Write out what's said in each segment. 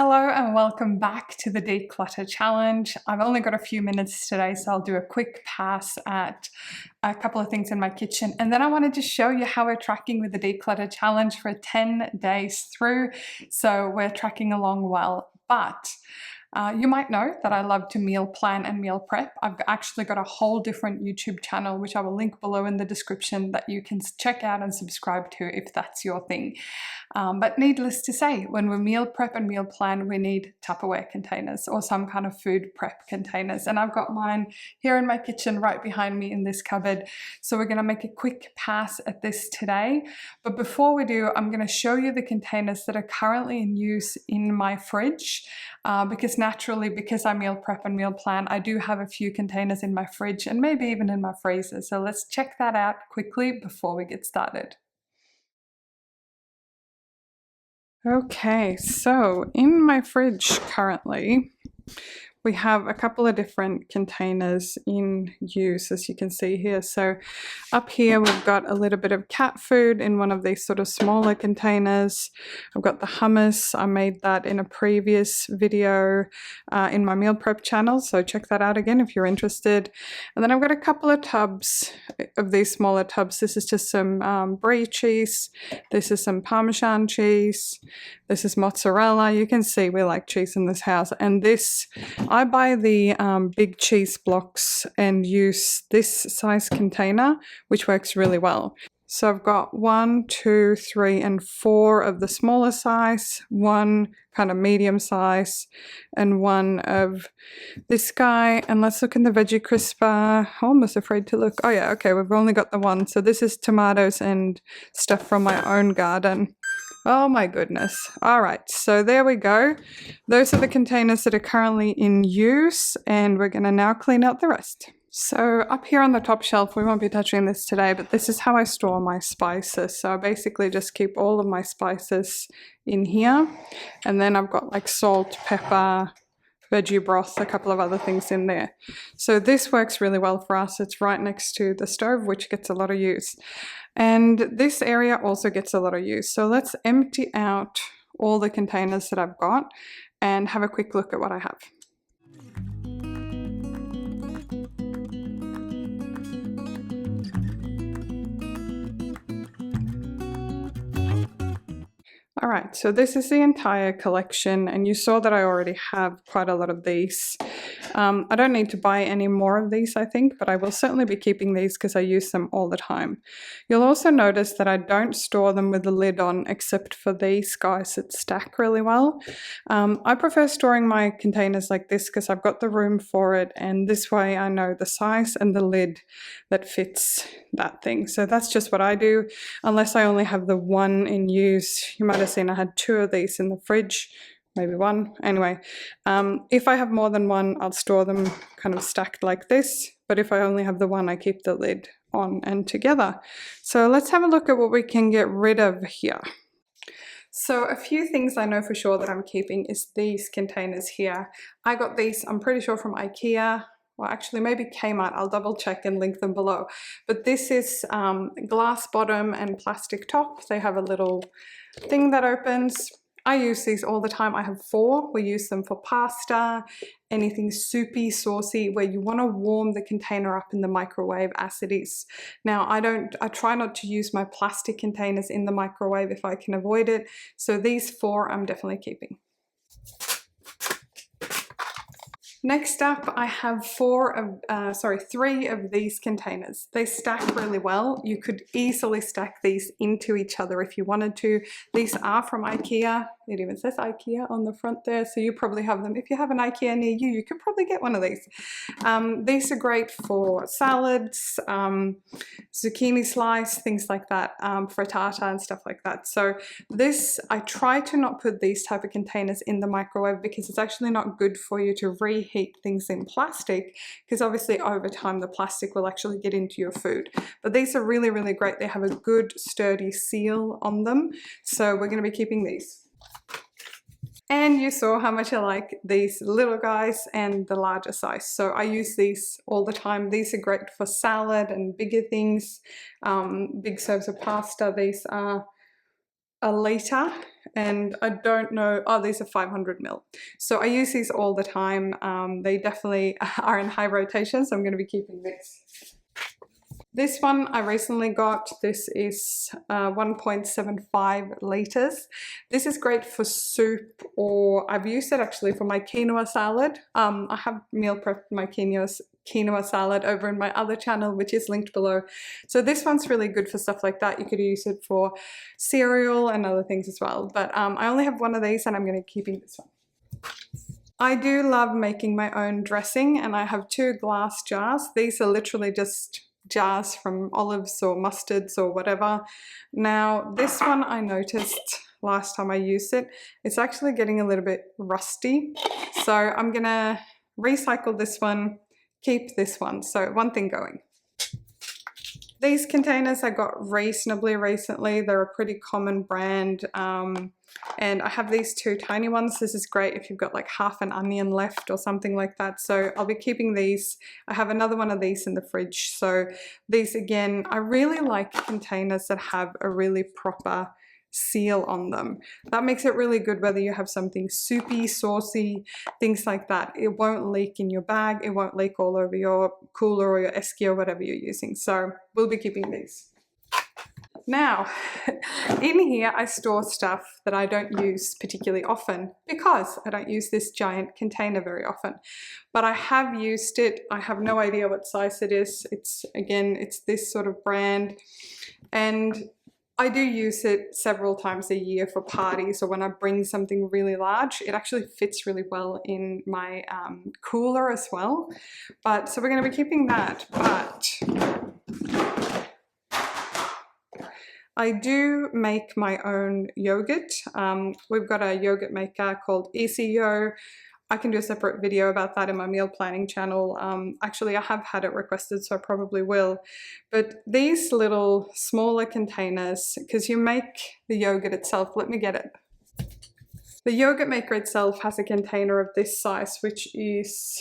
Hello and welcome back to the Declutter Challenge. I've only got a few minutes today, so I'll do a quick pass at a couple of things in my kitchen. And then I wanted to show you how we're tracking with the Declutter Challenge for 10 days through. So we're tracking along well, but you might know that I love to meal plan and meal prep. I've actually got a whole different YouTube channel, which I will link below in the description, that you can check out and subscribe to if that's your thing. But needless to say, when we meal prep and meal plan, we need Tupperware containers or some kind of food prep containers. And I've got mine here in my kitchen right behind me in this cupboard. So we're going to make a quick pass at this today. But before we do, I'm going to show you the containers that are currently in use in my fridge. Because naturally, because I meal prep and meal plan, I do have a few containers in my fridge and maybe even in my freezer. So let's check that out quickly before we get started. Okay, so in my fridge currently, we have a couple of different containers in use, as you can see here. So up here, we've got a little bit of cat food in one of these sort of smaller containers. I've got the hummus. I made that in a previous video in my meal prep channel, so check that out again if you're interested. And then I've got a couple of tubs of these smaller tubs. This is just some brie cheese. This is some Parmesan cheese. This is mozzarella. You can see we like cheese in this house. And this, I buy the big cheese blocks and use this size container, which works really well. So I've got 1, 2, 3, and 4 of the smaller size, one kind of medium size, and one of this guy. And let's look in the veggie crisper. I'm almost afraid to look. Oh yeah, okay, we've only got the one. So this is tomatoes and stuff from my own garden. Oh my goodness. All right, so there we go. Those are the containers that are currently in use, and we're going to now clean out the rest. So up here on the top shelf, we won't be touching this today, but this is how I store my spices. So I basically just keep all of my spices in here, and then I've got like salt, pepper, veggie broth, a couple of other things in there. So this works really well for us. It's right next to the stove, which gets a lot of use. And this area also gets a lot of use. So let's empty out all the containers that I've got and have a quick look at what I have. All right, so this is the entire collection, and you saw that I already have quite a lot of these. I don't need to buy any more of these, I think, but I will certainly be keeping these because I use them all the time. You'll also notice that I don't store them with the lid on, except for these guys that stack really well. I prefer storing my containers like this because I've got the room for it, and this way I know the size and the lid that fits that thing. So that's just what I do, unless I only have the one in use. You might have seen I had 2 of these in the fridge, maybe 1. Anyway, if I have more than one, I'll store them kind of stacked like this. But if I only have the one, I keep the lid on and together. So let's have a look at what we can get rid of here. So a few things I know for sure that I'm keeping is these containers here. I got these, I'm pretty sure, from IKEA. Well, actually maybe Kmart. I'll double check and link them below. But this is glass bottom and plastic top. They have a little thing that opens. I use these all the time. I have 4. We use them for pasta, anything soupy, saucy, where you want to warm the container up in the microwave as it is. Now, I try not to use my plastic containers in the microwave if I can avoid it. So these 4 I'm definitely keeping. Next up, I have 3 of these containers. They stack really well. You could easily stack these into each other if you wanted to. These are from IKEA. It even says IKEA on the front there, so you probably have them. If you have an IKEA near you, you could probably get one of these. These are great for salads, zucchini slice, things like that, frittata and stuff like that. So this, I try to not put these type of containers in the microwave because it's actually not good for you to reheat things in plastic, because obviously over time the plastic will actually get into your food. But these are really, really great. They have a good sturdy seal on them. So we're going to be keeping these. And you saw how much I like these little guys and the larger size. So I use these all the time. These are great for salad and bigger things, big serves of pasta. These are a litre, and I don't know, oh, these are 500 ml. So I use these all the time. They definitely are in high rotation, so I'm going to be keeping this. This one I recently got. This is 1.75 litres. This is great for soup, or I've used it actually for my quinoa salad. I have meal prepped my quinoa salad over in my other channel, which is linked below. So this one's really good for stuff like that. You could use it for cereal and other things as well. But I only have one of these, and I'm going to keep this one. I do love making my own dressing, and I have 2 glass jars. These are literally just jars from olives or mustards or whatever. Now this one I noticed last time I used it, it's actually getting a little bit rusty. So I'm gonna recycle this one, keep this one. So one thing going. These containers I got reasonably recently. They're a pretty common brand. And I have these 2 tiny ones. This is great if you've got like half an onion left or something like that. So I'll be keeping these. I have another one of these in the fridge. So these, again, I really like containers that have a really proper seal on them. That makes it really good whether you have something soupy, saucy, things like that. It won't leak in your bag. It won't leak all over your cooler or your esky or whatever you're using. So we'll be keeping these. Now, in here I store stuff that I don't use particularly often because I don't use this giant container very often. But I have used it. I have no idea what size it is. It's this sort of brand. And I do use it several times a year for parties or when I bring something really large. It actually fits really well in my cooler as well. So we're going to be keeping that. But I do make my own yogurt. We've got a yogurt maker called EasyYo. I can do a separate video about that in my meal planning channel. Actually, I have had it requested, so I probably will. But these little smaller containers, because you make the yogurt itself, let me get it. The yogurt maker itself has a container of this size, which is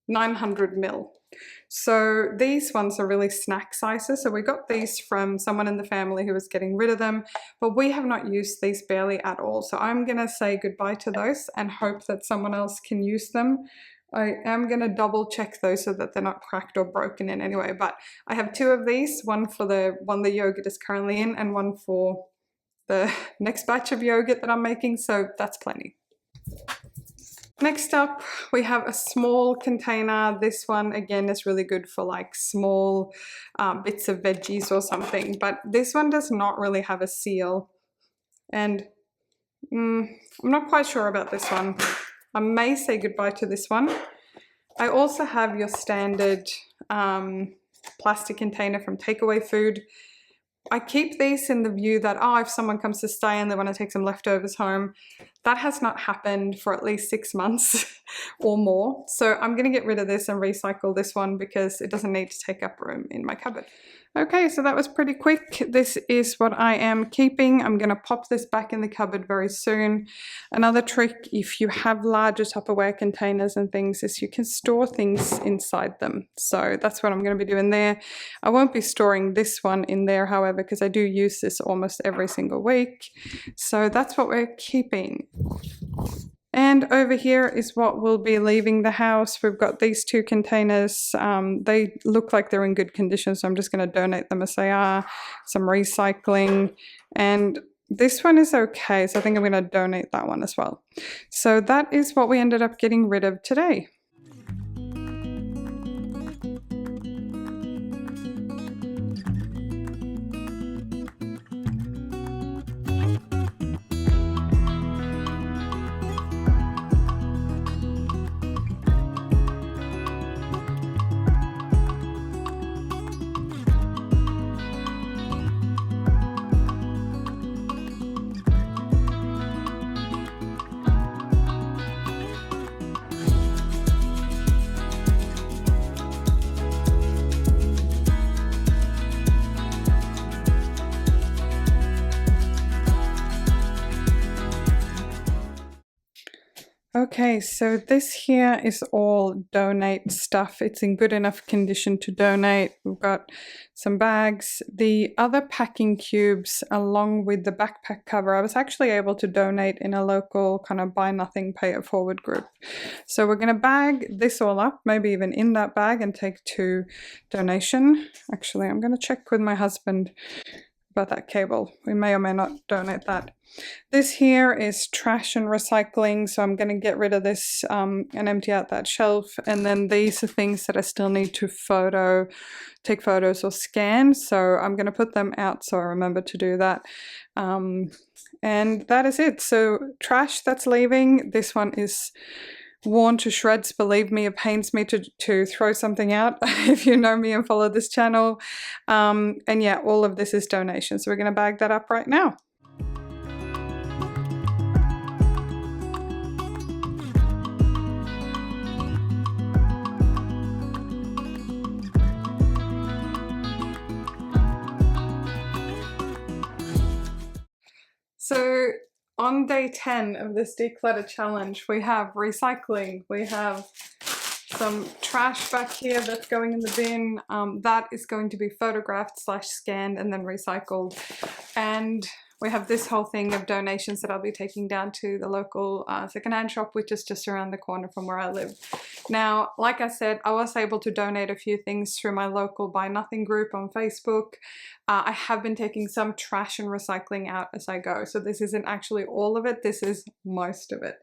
900 ml. So these ones are really snack sizes. So we got these from someone in the family who was getting rid of them, but we have not used these barely at all. So I'm going to say goodbye to those and hope that someone else can use them. I am going to double check those so that they're not cracked or broken in any way. But I have 2 of these, one for the one the yogurt is currently in and one for the next batch of yogurt that I'm making. So that's plenty. Next up, we have a small container. This one, again, is really good for like small bits of veggies or something, but this one does not really have a seal. And I'm not quite sure about this one. I may say goodbye to this one. I also have your standard plastic container from takeaway food. I keep these in the view that, if someone comes to stay and they want to take some leftovers home, that has not happened for at least 6 months or more. So I'm going to get rid of this and recycle this one because it doesn't need to take up room in my cupboard. Okay, so that was pretty quick. This is what I am keeping. I'm going to pop this back in the cupboard very soon. Another trick, if you have larger Tupperware containers and things, is you can store things inside them. So that's what I'm going to be doing there. I won't be storing this one in there, however, because I do use this almost every single week. So that's what we're keeping. And over here is what will be leaving the house. We've got these 2 containers. They look like they're in good condition, so I'm just going to donate them as they are. Some recycling. And this one is okay, so I think I'm going to donate that one as well. So that is what we ended up getting rid of today. Okay, so this here is all donate stuff. It's in good enough condition to donate. We've got some bags. The other packing cubes along with the backpack cover, I was actually able to donate in a local kind of buy nothing, pay it forward group. So we're going to bag this all up, maybe even in that bag, and take to donation. Actually, I'm going to check with my husband about that cable. We may or may not donate that. This here is trash and recycling, so I'm going to get rid of this and empty out that shelf. And then these are things that I still need to take photos or scan, so I'm going to put them out so I remember to do that. And that is it. So trash that's leaving, this one is worn to shreds. Believe me, it pains me to throw something out if you know me and follow this channel. And yeah, all of this is donation, so we're going to bag that up right now. So on day 10 of this declutter challenge, we have recycling, we have some trash back here that's going in the bin. That is going to be photographed / scanned and then recycled. And we have this whole thing of donations that I'll be taking down to the local secondhand shop, which is just around the corner from where I live. Now, like I said, I was able to donate a few things through my local Buy Nothing group on Facebook. I have been taking some trash and recycling out as I go. So this isn't actually all of it, this is most of it.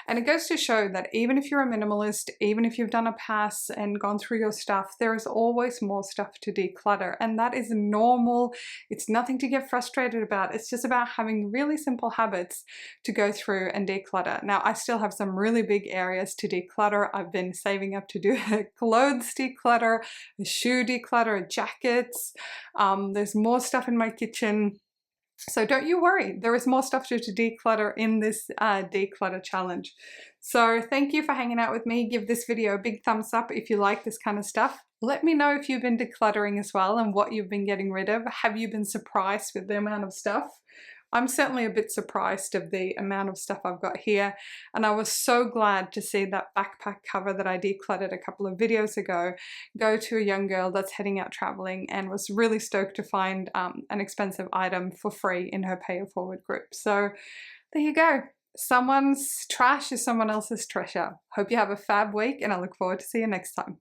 And it goes to show that even if you're a minimalist, even if you've done a pass and gone through your stuff, there is always more stuff to declutter. And that is normal. It's nothing to get frustrated about. It's just about having really simple habits to go through and declutter. Now, I still have some really big areas to declutter. I've been saving up to do a clothes declutter, a shoe declutter, jackets. There's more stuff in my kitchen. So don't you worry, there is more stuff to declutter in this declutter challenge. So thank you for hanging out with me. Give this video a big thumbs up if you like this kind of stuff. Let me know if you've been decluttering as well and what you've been getting rid of. Have you been surprised with the amount of stuff? I'm certainly a bit surprised of the amount of stuff I've got here, and I was so glad to see that backpack cover that I decluttered a couple of videos ago go to a young girl that's heading out traveling, and was really stoked to find an expensive item for free in her pay it forward group. So there you go. Someone's trash is someone else's treasure. Hope you have a fab week, and I look forward to see you next time.